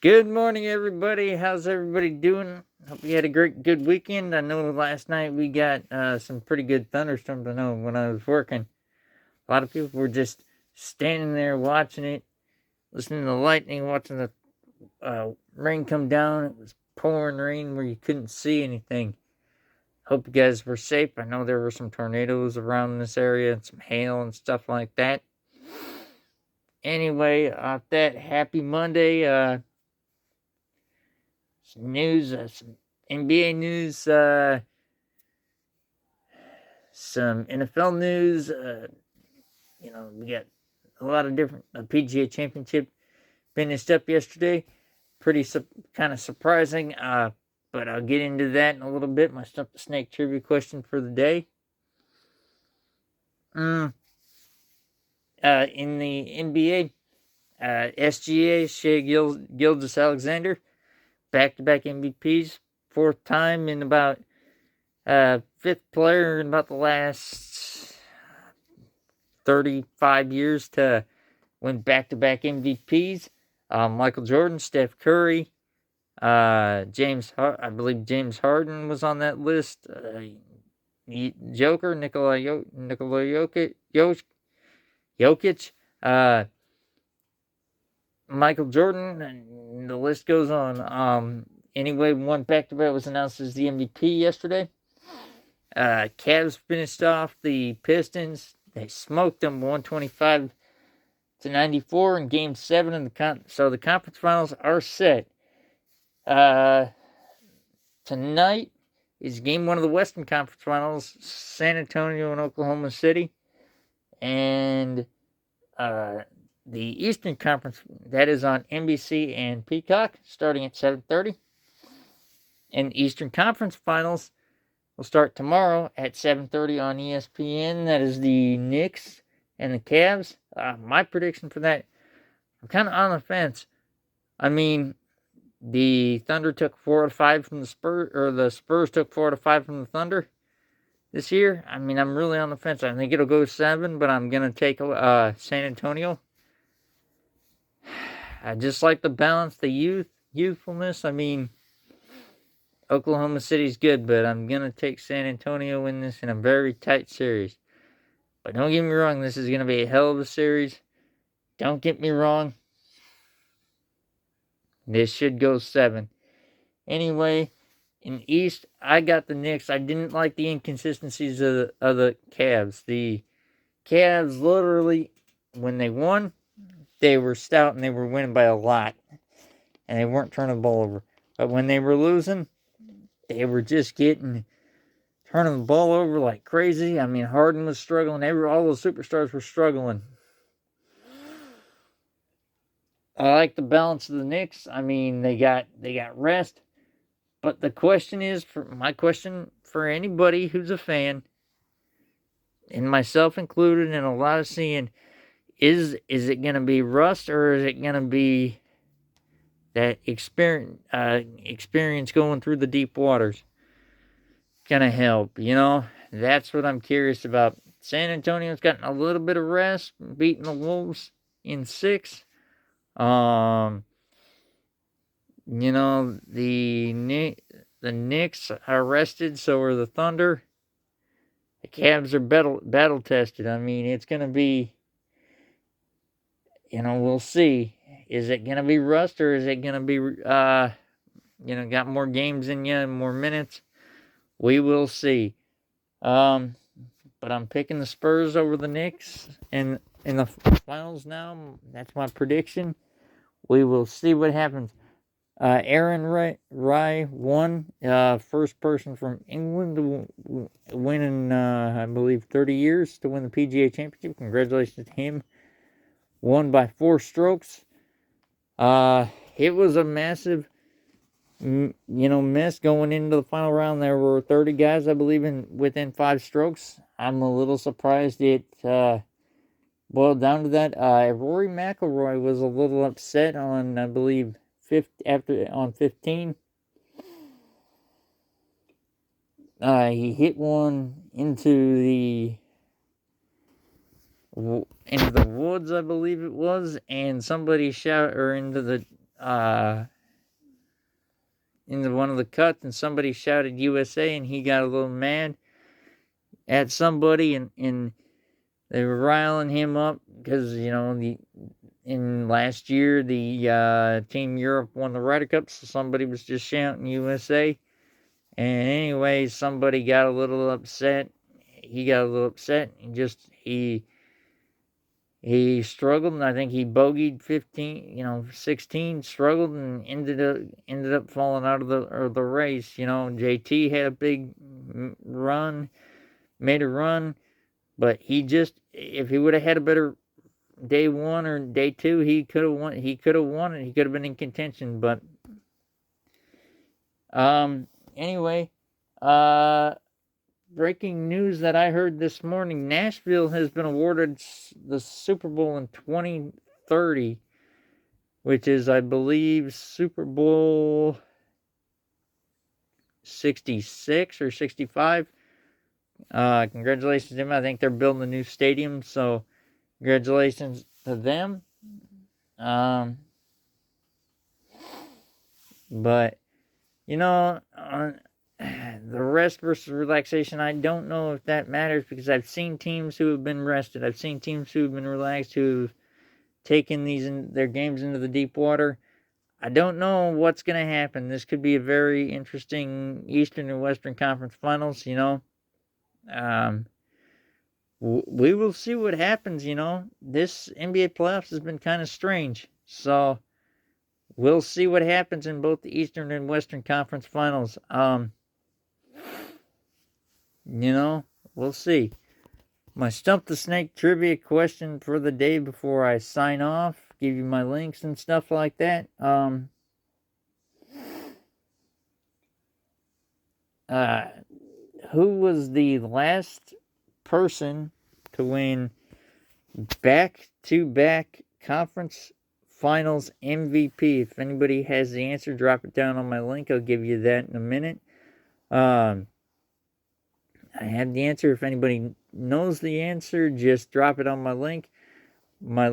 Good morning, everybody. How's everybody doing? Hope you had a good weekend. I know last night we got some pretty good thunderstorms. I know when I was working, a lot of people were just standing there watching it, listening to the lightning, watching the rain come down. It was pouring rain where you couldn't see anything. Hope you guys were safe. I know there were some tornadoes around this area and some hail and stuff like that. Anyway, that happy Monday. Some news, some NBA news, some NFL news. We got a lot of different PGA Championship finished up yesterday. Pretty kind of surprising, but I'll get into that in a little bit. My Stump the Snake trivia question for the day. In the NBA, SGA, Shea Gilgeous-Alexander, back-to-back MVPs, fourth time in about fifth player in about the last 35 years to win back-to-back MVPs. Michael Jordan, Steph Curry, I believe James Harden was on that list. Joker, Nikola Jokic, Michael Jordan, and the list goes on. Anyway, one back-to-back was announced as the MVP yesterday. Cavs finished off the Pistons. They smoked them 125-94 in Game 7 of so the conference finals are set. Tonight is Game 1 of the Western Conference Finals, San Antonio and Oklahoma City. And the Eastern Conference, that is on NBC and Peacock, starting at 7:30. And the Eastern Conference Finals will start tomorrow at 7:30 on ESPN. That is the Knicks and the Cavs. My prediction for that, I'm kind of on the fence. I mean, the Thunder took 4 out of 5 from the Spurs, or the Spurs took 4 out of 5 from the Thunder this year. I mean, I'm really on the fence. I think it'll go 7, but I'm going to take San Antonio. I just like the balance, the youthfulness. I mean, Oklahoma City's good, but I'm going to take San Antonio in this in a very tight series. But don't get me wrong, this is going to be a hell of a series. Don't get me wrong. This should go 7. Anyway, in the East, I got the Knicks. I didn't like the inconsistencies of the Cavs. The Cavs, literally, when they won, they were stout and they were winning by a lot. And they weren't turning the ball over. But when they were losing, they were just turning the ball over like crazy. I mean, Harden was struggling. All those superstars were struggling. I like the balance of the Knicks. I mean, they got rest. But the question is, my question for anybody who's a fan, and myself included, and a lot of seeing, is it going to be rust or is it going to be that experience going through the deep waters going to help? That's what I'm curious about. San Antonio's gotten a little bit of rest, beating the Wolves in 6. The Knicks are rested, so are the Thunder. The Cavs are battle tested. I mean, it's going to be, we'll see. Is it going to be rust or is it going to be, got more games in you and more minutes? We will see. But I'm picking the Spurs over the Knicks in the finals now. That's my prediction. We will see what happens. Aaron Rai won. First person from England to win in, I believe, 30 years to win the PGA Championship. Congratulations to him. Won by 4 strokes. It was a massive, mess going into the final round. There were 30 guys, I believe, within 5 strokes. I'm a little surprised it boiled down to that. Rory McIlroy was a little upset on, I believe, 15. He hit one into the woods, I believe it was, and somebody shot, or into the into one of the cuts, and somebody shouted USA, and he got a little mad at somebody, and they were riling him up because, in last year the Team Europe won the Ryder Cup, so somebody was just shouting USA. And anyway, somebody got a little upset. He got a little upset. He struggled, and I think he bogeyed 16, struggled, and ended up falling out of the race. JT had a big run, made a run, but if he would have had a better day one or day two, he could have won. He could have won it. He could have been in contention, but anyway, breaking news that I heard this morning: Nashville has been awarded the Super Bowl in 2030, which is, I believe, Super Bowl 66 or 65. Congratulations to them. I think they're building a new stadium, so congratulations to them. But the rest versus relaxation, I don't know if that matters, because I've seen teams who have been rested. I've seen teams who have been relaxed, who've taken their games into the deep water. I don't know what's going to happen. This could be a very interesting Eastern and Western Conference Finals. We will see what happens. This NBA playoffs has been kind of strange, so we'll see what happens in both the Eastern and Western Conference Finals. We'll see. My Stump the Snake trivia question for the day before I sign off, give you my links and stuff like that. Who was the last person to win back-to-back conference finals MVP? If anybody has the answer, drop it down on my link. I'll give you that in a minute. I have the answer. If anybody knows the answer, just drop it on my link. My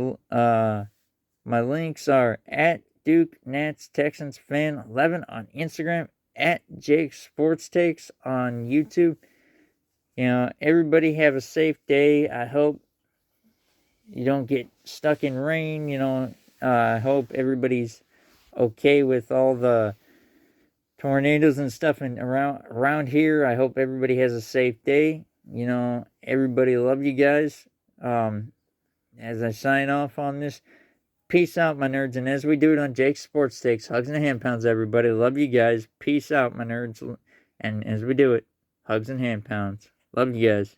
links are at Duke Nats Texans Fan 11 on Instagram, at Jake Sports Takes on YouTube. Everybody have a safe day. I hope you don't get stuck in rain. I hope everybody's okay with all the tornadoes and stuff around here. I hope everybody has a safe day. Everybody love you guys. As I sign off on this, peace out, my nerds. And as we do it on Jake's Sports Takes, hugs and hand pounds, everybody. Love you guys. Peace out, my nerds. And as we do it, hugs and hand pounds. Love you guys.